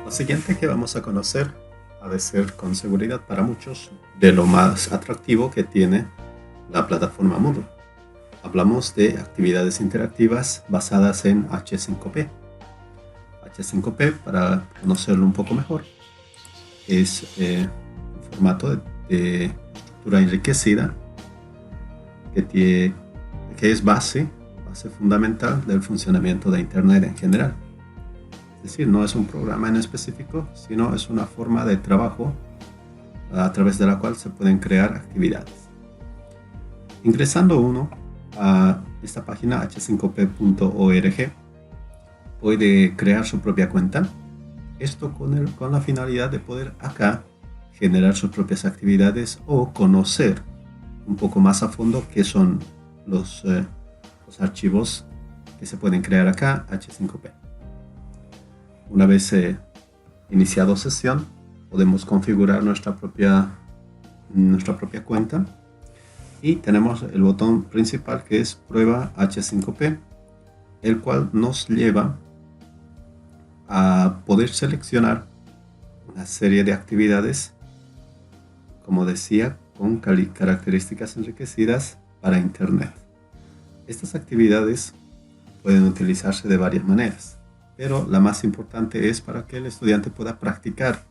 Lo siguiente que vamos a conocer ha de ser con seguridad para muchos de lo más atractivo que tiene la plataforma Moodle. Hablamos de actividades interactivas basadas en H5P. H5P, para conocerlo un poco mejor, es un formato de estructura enriquecida que es base fundamental del funcionamiento de Internet en general. Es decir, no es un programa en específico, sino es una forma de trabajo a través de la cual se pueden crear actividades. Ingresando uno a esta página h5p.org, puede crear su propia cuenta. Esto con la finalidad de poder acá generar sus propias actividades o conocer un poco más a fondo qué son los archivos que se pueden crear acá, H5P. Una vez iniciado sesión, podemos configurar nuestra propia cuenta y tenemos el botón principal que es prueba H5P, el cual nos lleva a poder seleccionar una serie de actividades, como decía, con características enriquecidas para Internet. Estas actividades pueden utilizarse de varias maneras, pero la más importante es para que el estudiante pueda practicar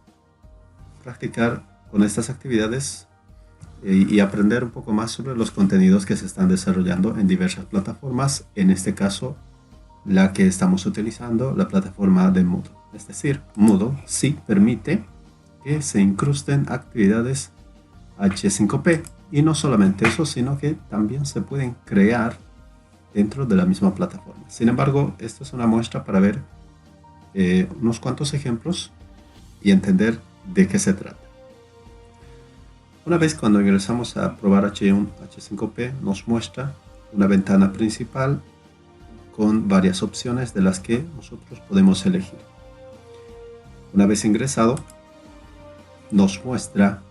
con estas actividades y aprender un poco más sobre los contenidos que se están desarrollando en diversas plataformas, en este caso la que estamos utilizando, la plataforma de Moodle. Es decir, Moodle sí permite que se incrusten actividades H5P, y no solamente eso, sino que también se pueden crear dentro de la misma plataforma. Sin embargo, esto es una muestra para ver unos cuantos ejemplos y entender de qué se trata. Una vez cuando ingresamos a probar H5P, nos muestra una ventana principal con varias opciones de las que nosotros podemos elegir. Una vez ingresado, nos muestra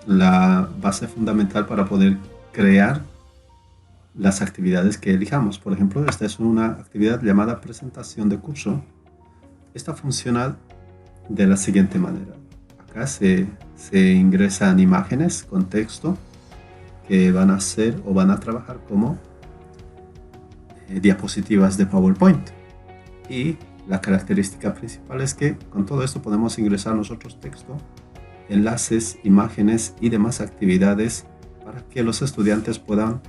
la base fundamental para poder crear las actividades que elijamos. Por ejemplo, esta es una actividad llamada presentación de curso. Esta funciona de la siguiente manera. Acá se ingresan imágenes con texto que van a ser o van a trabajar como diapositivas de PowerPoint. Y la característica principal es que con todo esto podemos ingresar nosotros texto, enlaces, imágenes y demás actividades para que los estudiantes puedan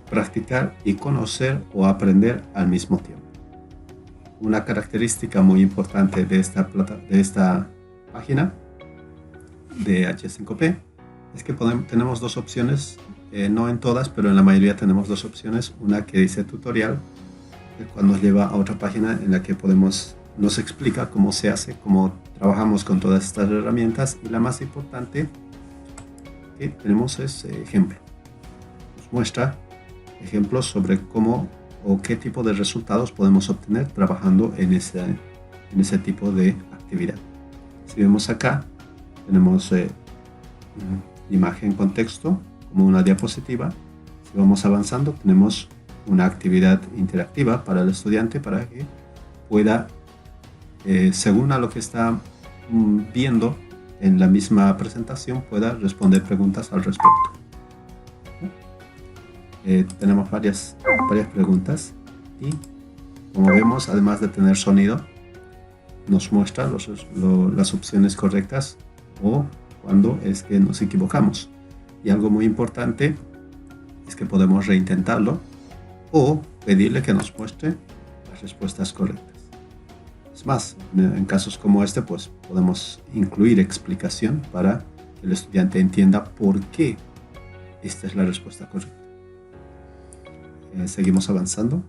practicar y conocer o aprender al mismo tiempo. Una característica muy importante de esta página de H5P es que tenemos dos opciones, no en todas, pero en la mayoría tenemos dos opciones. Una que dice tutorial, el cual nos lleva a otra página en la que nos explica cómo se hace, cómo trabajamos con todas estas herramientas, y la más importante que tenemos es ejemplo. Nos muestra ejemplos sobre cómo o qué tipo de resultados podemos obtener trabajando en ese tipo de actividad. Si vemos acá, tenemos imagen con texto como una diapositiva. Si vamos avanzando, tenemos una actividad interactiva para el estudiante para que pueda, según a lo que está viendo en la misma presentación, pueda responder preguntas al respecto. Tenemos varias preguntas y, como vemos, además de tener sonido, nos muestra las opciones correctas o cuando es que nos equivocamos. Y algo muy importante es que podemos reintentarlo o pedirle que nos muestre las respuestas correctas. Es más, en casos como este, pues podemos incluir explicación para que el estudiante entienda por qué esta es la respuesta correcta. Seguimos avanzando.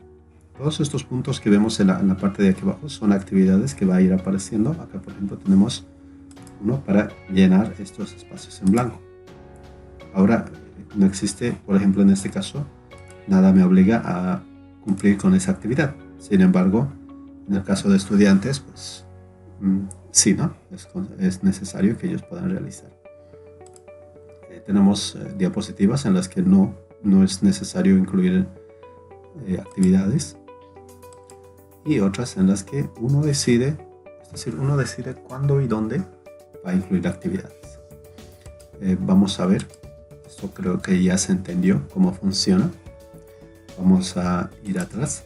Todos estos puntos que vemos en la parte de aquí abajo son actividades que va a ir apareciendo. Acá, por ejemplo, tenemos uno para llenar estos espacios en blanco. Ahora, no existe, por ejemplo, en este caso, nada me obliga a cumplir con esa actividad. Sin embargo, en el caso de estudiantes, pues sí, ¿no? Es necesario que ellos puedan realizar. Tenemos diapositivas en las que no es necesario incluir actividades. y otras en las que uno decide, es decir, uno decide cuándo y dónde va a incluir actividades. Vamos a ver, esto creo que ya se entendió cómo funciona. Vamos a ir atrás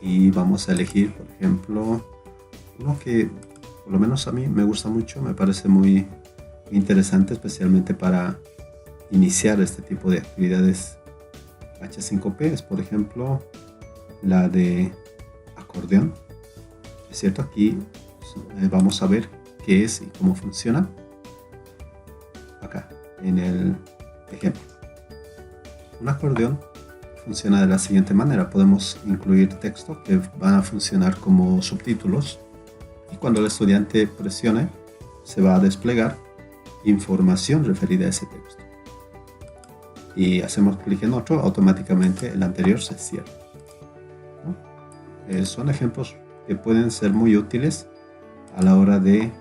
y vamos a elegir, por ejemplo, uno que por lo menos a mí me gusta mucho, me parece muy interesante, especialmente para iniciar este tipo de actividades H5P, es por ejemplo la de acordeón. Es cierto, aquí vamos a ver qué es y cómo funciona acá en el ejemplo. Un acordeón funciona de la siguiente manera: podemos incluir texto que van a funcionar como subtítulos, y cuando el estudiante presione se va a desplegar información referida a ese texto, y hacemos clic en otro, automáticamente el anterior se cierra, ¿no? Son ejemplos que pueden ser muy útiles a la hora de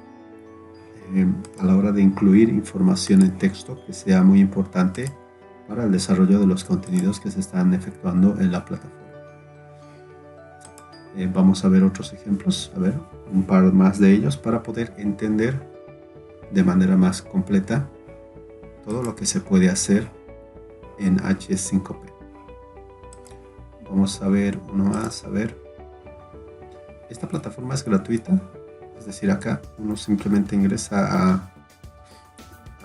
incluir información en texto que sea muy importante para el desarrollo de los contenidos que se están efectuando en la plataforma. Vamos a ver otros ejemplos, a ver un par más de ellos para poder entender de manera más completa todo lo que se puede hacer en H5P. Vamos a ver uno más, a ver. Esta plataforma es gratuita, es decir, acá uno simplemente ingresa a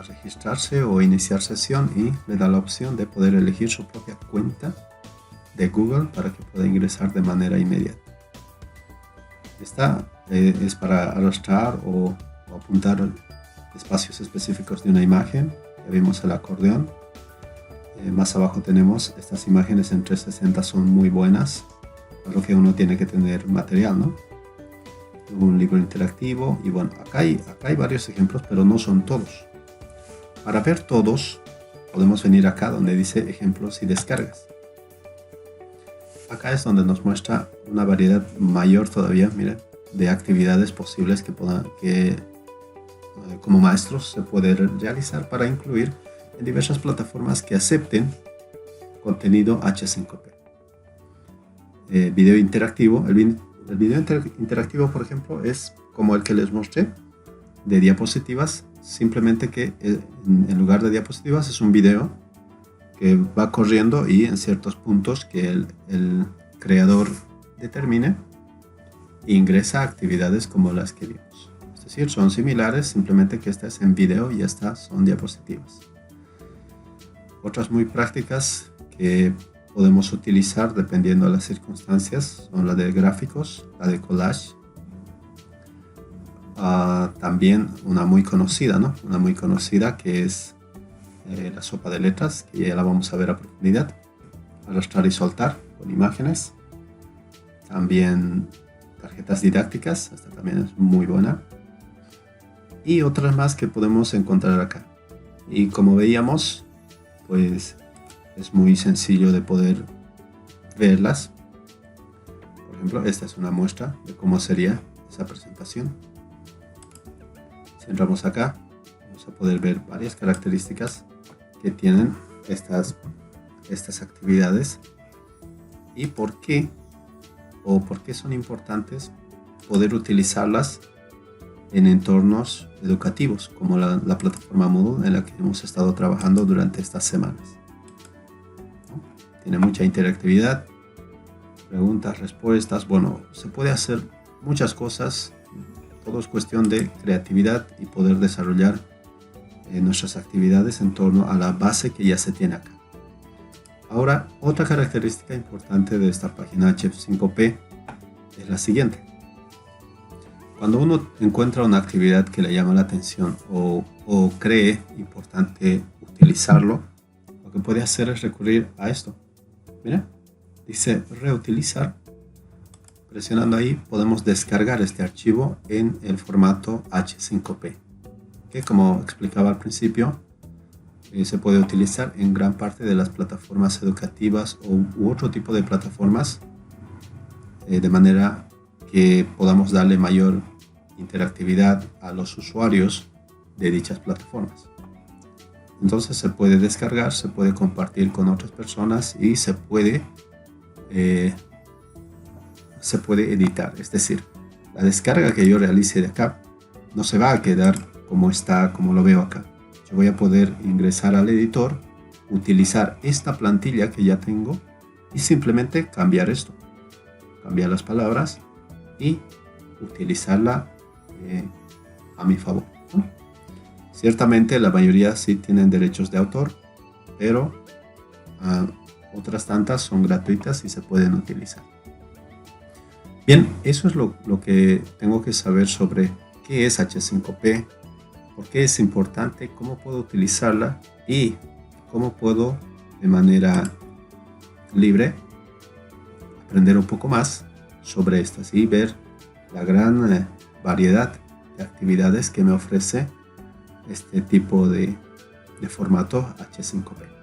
registrarse o iniciar sesión y le da la opción de poder elegir su propia cuenta de Google para que pueda ingresar de manera inmediata. Esta es para arrastrar o apuntar espacios específicos de una imagen. Ya vimos el acordeón. Más abajo tenemos estas imágenes en 360, son muy buenas, por lo que uno tiene que tener material, ¿no? Un libro interactivo, y bueno, acá hay varios ejemplos, pero no son todos. Para ver todos, podemos venir acá donde dice ejemplos y descargas. Acá es donde nos muestra una variedad mayor todavía, miren, de actividades posibles que como maestros se puede realizar para incluir en diversas plataformas que acepten contenido H5P. Video interactivo. El video interactivo, por ejemplo, es como el que les mostré, de diapositivas, simplemente que en lugar de diapositivas es un video que va corriendo y en ciertos puntos que el creador determine ingresa actividades como las que vimos. Es decir, son similares, simplemente que esta es en video y estas son diapositivas. Otras muy prácticas que podemos utilizar dependiendo de las circunstancias son la de gráficos, la de collage. También una muy conocida, ¿no? Una muy conocida que es la sopa de letras, que ya la vamos a ver a profundidad. Arrastrar y soltar con imágenes. También tarjetas didácticas, esta también es muy buena. Y otras más que podemos encontrar acá. Y como veíamos, pues es muy sencillo de poder verlas. Por ejemplo, esta es una muestra de cómo sería esa presentación. Si entramos acá, vamos a poder ver varias características que tienen estas actividades y por qué son importantes poder utilizarlas en entornos educativos como la plataforma Moodle en la que hemos estado trabajando durante estas semanas. Tiene mucha interactividad, preguntas, respuestas, bueno, se puede hacer muchas cosas, todo es cuestión de creatividad y poder desarrollar nuestras actividades en torno a la base que ya se tiene acá. Ahora, otra característica importante de esta página H5P es la siguiente. Cuando uno encuentra una actividad que le llama la atención o cree importante utilizarlo, lo que puede hacer es recurrir a esto. Mira, dice reutilizar. Presionando ahí podemos descargar este archivo en el formato H5P, que como explicaba al principio, se puede utilizar en gran parte de las plataformas educativas u otro tipo de plataformas, de manera que podamos darle mayor interactividad a los usuarios de dichas plataformas. Entonces se puede descargar, se puede compartir con otras personas y se puede se puede editar. Es decir, la descarga que yo realice de acá no se va a quedar como está, como lo veo acá. Yo voy a poder ingresar al editor, utilizar esta plantilla que ya tengo y simplemente cambiar esto. Cambiar las palabras y utilizarla a mi favor, ¿no? Ciertamente la mayoría sí tienen derechos de autor, pero otras tantas son gratuitas y se pueden utilizar. Bien, eso es lo que tengo que saber sobre qué es H5P, por qué es importante, cómo puedo utilizarla y cómo puedo de manera libre aprender un poco más sobre estas y ver la gran variedad de actividades que me ofrece este tipo de formato H5P.